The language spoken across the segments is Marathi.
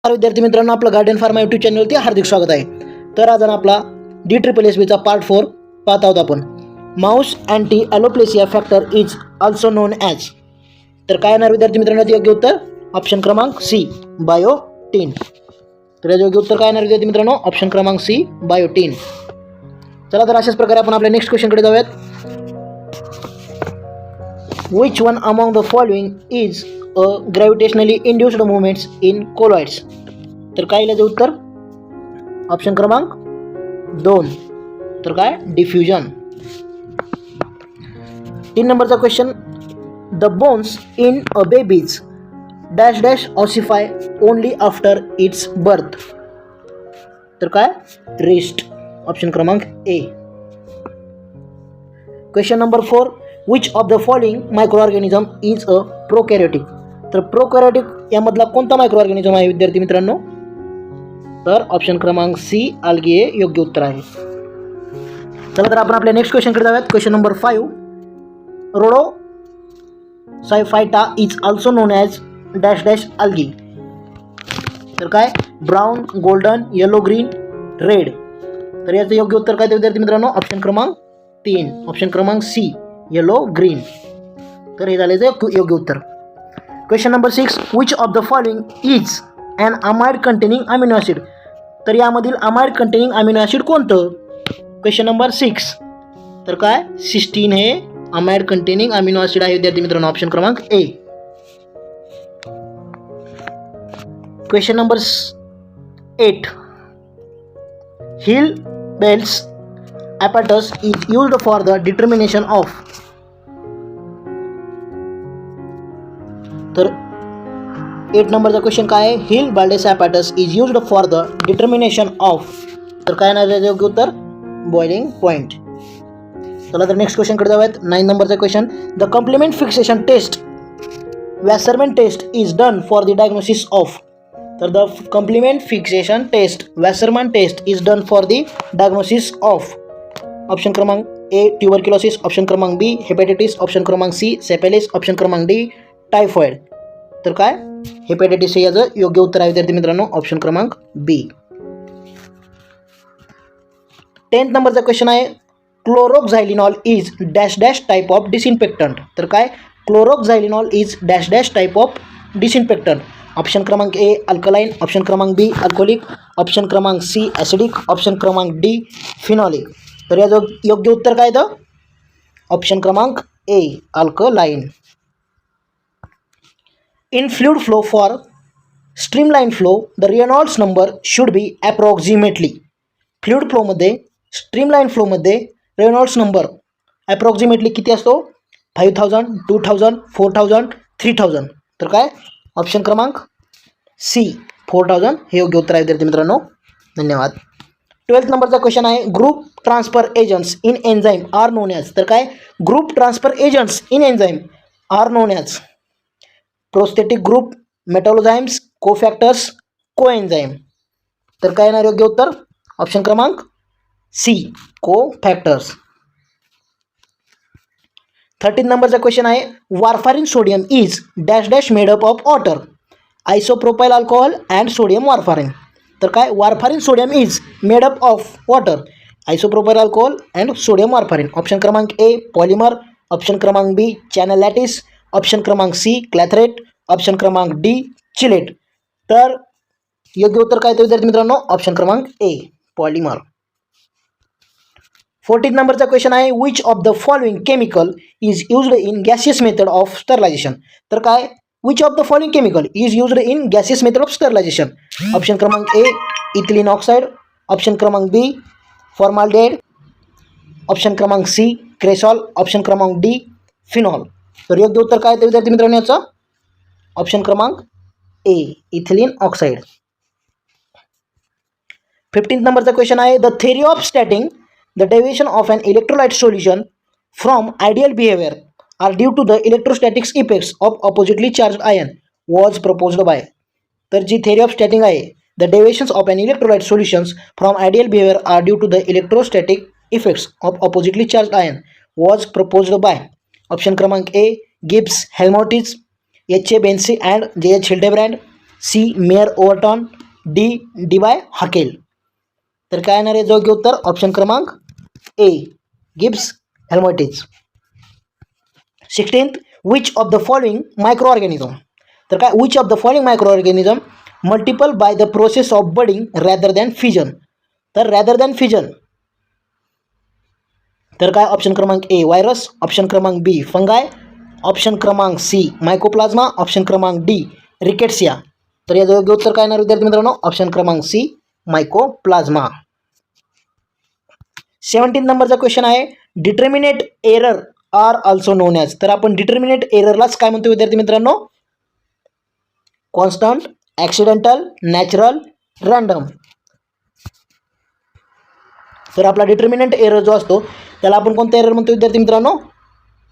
विद्यार्थी मित्रांनो, आपलं गार्डन फार्मा यूट्यूब चॅनलवरती हार्दिक स्वागत आहे. तर आज आपला DSSBचा पार्ट 4 पाहत आहोत आपण. Mouse anti alopecia factor is also known as. तर काय येणार विद्यार्थी मित्रांनो? योग्य उत्तर ऑप्शन क्रमांक सी, बायोटीन. तर याचं योग्य उत्तर काय येणार विद्यार्थी मित्रांनो? ऑप्शन क्रमांक सी, बायोटीन. चला तर अशाच प्रकारे आपण आपल्या नेक्स्ट क्वेश्चनकडे जाऊयात. Which one among the following is a gravitationally induced movements in colloids? तर काय याचं उत्तर? ऑप्शन क्रमांक 2. तर काय? डिफ्युजन. 3 नंबरचा question. The bones in a baby's dash dash ossify only after its birth. तर काय? रेस्ट. ऑप्शन क्रमांक A. Question number 4. Which of the following microorganism is a prokaryotic? तर प्रोकॅरियोटिक यामधला कोणता मायक्रो ऑर्गॅनिझम आहे विद्यार्थी मित्रांनो? तर ऑप्शन क्रमांक सी, आल्गी हे योग्य उत्तर आहे. चला तर आपण आपल्या नेक्स्ट क्वेश्चनकडे जाऊयात. Question number 5. Rhodophyta is also known as dash dash algae. तर काय? Brown, golden, yellow, green, red. तर याचं योग्य उत्तर काय ते विद्यार्थी मित्रांनो? ऑप्शन क्रमांक 3, ऑप्शन क्रमांक सी, येलो, ग्रीन. तर हे झाले योग्य उत्तर. Question number 6. Which of the following is an amide containing amino acid. तर यामधील अमाइड कंटेनिंग अमिनो ॲसिड कोणतं? Question number 6. तर काय? सिस्टीन हे अमाइड कंटेनिंग अमिनो ॲसिड आहे विद्यार्थी मित्रांनो. ऑप्शन क्रमांक A. Question number 8. Hill Bells apparatus is used for the determination of. तर 8 नंबरचा क्वेश्चन काय आहे? Hill Baldes apparatus is used for the determination of. तर काय येणार आहे योग्य उत्तर? Boiling point. चला तर नेक्स्ट क्वेश्चनकडे जाऊयात. 9 नंबरचा question. The complement fixation test Wassermann test is done for the diagnosis of. तर the complement fixation test Wassermann test is done for the diagnosis of. Option क्रमांक ए, ट्युबरक्युलोसिस. ऑप्शन क्रमांक बी, हेपॅटायटिस. ऑप्शन क्रमांक सी, सेपेलिस. ऑप्शन क्रमांक डी, टायफॉइड. तर काय? हेपॅटायटिस हे याचं योग्य उत्तर आहे विद्यार्थी मित्रांनो. ऑप्शन क्रमांक बी. 10th नंबरचा क्वेश्चन आहे. Chloroxylenol is dash dash type of disinfectant. तर काय? Chloroxylenol is dash dash type of disinfectant. Option क्रमांक ए, अल्कलाइन. ऑप्शन क्रमांक बी, अल्कोलिक. ऑप्शन क्रमांक सी, ॲसिडिक. ऑप्शन क्रमांक डी, फिनॉलिक. तर याचं योग्य उत्तर काय तर? ऑप्शन क्रमांक A, alkaline. In fluid flow for streamline flow the Reynolds number should be approximately. Fluid फ्लोमध्ये, स्ट्रीमलाइन फ्लोमध्ये रेनॉल्ड्स नंबर ॲप्रॉक्झिमेटली किती असतो? 5000, 2000, 4000, 3000. तर काय? ऑप्शन क्रमांक सी, 4000 हे योग्य उत्तर आहे विद्यार्थी मित्रांनो. धन्यवाद. 12th नंबरचा क्वेश्चन आहे. Group transfer agents in enzyme are known as. तर काय? Group transfer agents in enzyme are known as prosthetic group, metalloenzymes, cofactors, coenzyme. तर काय येणार योग्य उत्तर? ऑप्शन क्रमांक सी, कोफॅक्टर्स. 13th नंबरचा क्वेश्चन आहे. Warfarin sodium is dash dash made up of water, isopropyl alcohol and sodium warfarin. तर काय? Warfarin sodium is made up of water, isopropyl alcohol and sodium warfarin. Option क्रमांक ए, पॉलिमर. ऑप्शन क्रमांक बी, चॅनल लॅटिस. ऑप्शन क्रमांक सी, क्लॅथरेट. ऑप्शन क्रमांक डी, चिलेट. तर योग्य उत्तर काय ते विद्यार्थी मित्रांनो? ऑप्शन क्रमांक ए, पॉलिमर. 14th नंबरचा क्वेश्चन आहे. Which of the following chemical is used in gaseous method of sterilisation. तर काय? Which of the following chemical is used in gaseous method of sterilisation. Option क्रमांक ए, इथिलीन ऑक्साईड. ऑप्शन क्रमांक बी, फॉर्माल्डिहाइड. ऑप्शन क्रमांक सी, क्रेसॉल. ऑप्शन क्रमांक डी, फिनॉल. तर योग्य उत्तर काय ते विद्यार्थी मित्रांनो याचं? ऑप्शन क्रमांक ए, इथिलीन ऑक्साईड. 15th नंबरचा क्वेश्चन आहे. The theory of stating the deviation of an electrolyte solution from ideal behaviour are due to the electrostatics effects of oppositely charge ion was proposed by. तर जी थेरी ऑफ स्टॅटिंग आहे, the deviations of an electrolyte solutions from ideal behaviour are due to the electrostatic effects of oppositely charge ion was proposed by. Option क्रमांक A, Gibbs, Helmholtz, H. A. Bensi and J. H. Hildebrand. C Meyer Overton, D Debye Huckel. तर काय येणार आहे योग्य उत्तर ऑप्शन क्रमांक A Gibbs Helmholtz. 16th which of the following micro organism. तर काय which of the following micro organism multiple by the process of budding rather than fission. तर रॅदर दॅन फिजन तर काय ऑप्शन क्रमांक ए व्हायरस, ऑप्शन क्रमांक बी फंगाय, ऑप्शन क्रमांक सी मायकोप्लाझ्मा, ऑप्शन क्रमांक डी रिकेट्सिया. तर याचं योग्य उत्तर काय येणार विद्यार्थी मित्रांनो ऑप्शन क्रमांक सी मायकोप्लाझ्मा. 17 नंबरचा क्वेश्चन आहे determinate error are also known as. तर आपण डिटर्मिनेट एररलाच काय म्हणतो विद्यार्थी मित्रांनो कॉन्स्टंट, ॲक्सिडेंटल, नॅचरल, रँडम. तर आपला डिटर्मिनेंट एरर जो असतो त्याला आपण कोणता एरर म्हणतो विद्यार्थी मित्रांनो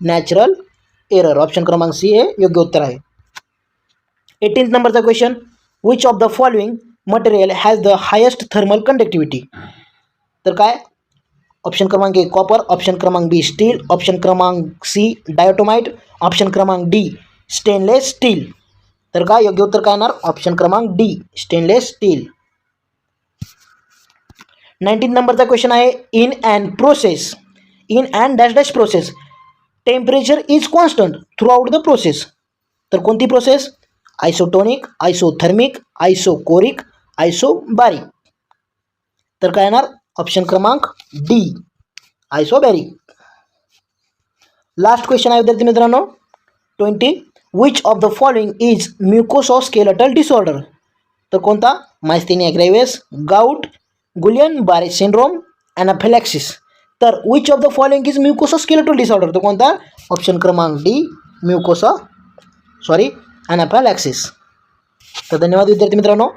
नॅचरल एरर. ऑप्शन क्रमांक सी हे योग्य उत्तर आहे. 18th नंबरचा question which of the following material has the highest thermal conductivity. तर काय ऑप्शन क्रमांक ए कॉपर, ऑप्शन क्रमांक बी स्टील, ऑप्शन क्रमांक सी डायटोमाइट, ऑप्शन क्रमांक डी स्टेनलेस स्टील. तर काय योग्य उत्तर काय येणार ऑप्शन क्रमांक डी स्टेनलेस स्टील. 19 नंबरचा क्वेश्चन आहे in and process in and dash dash process temperature is constant through out the process. तर कोणती प्रोसेस आयसोटोनिक, आयसोथर्मिक, आयसोकोरिक, आयसोबॅरिक. तर काय येणार ऑप्शन क्रमांक डी आयसोबॅरिक. लास्ट क्वेश्चन आहे विद्यार्थी मित्रांनो 20 which of the following is musculoskeletal disorder. तर कोणता मायस्थेनिया ग्रेव्हिस, गाउट, गुलियन बारे सिंड्रोम, ॲनाफिलॅक्सिस. तर which of the following is musculoskeletal disorder. तर कोणता ऑप्शन क्रमांक डी ॲनाफिलॅक्सिस. तर धन्यवाद विद्यार्थी मित्रांनो.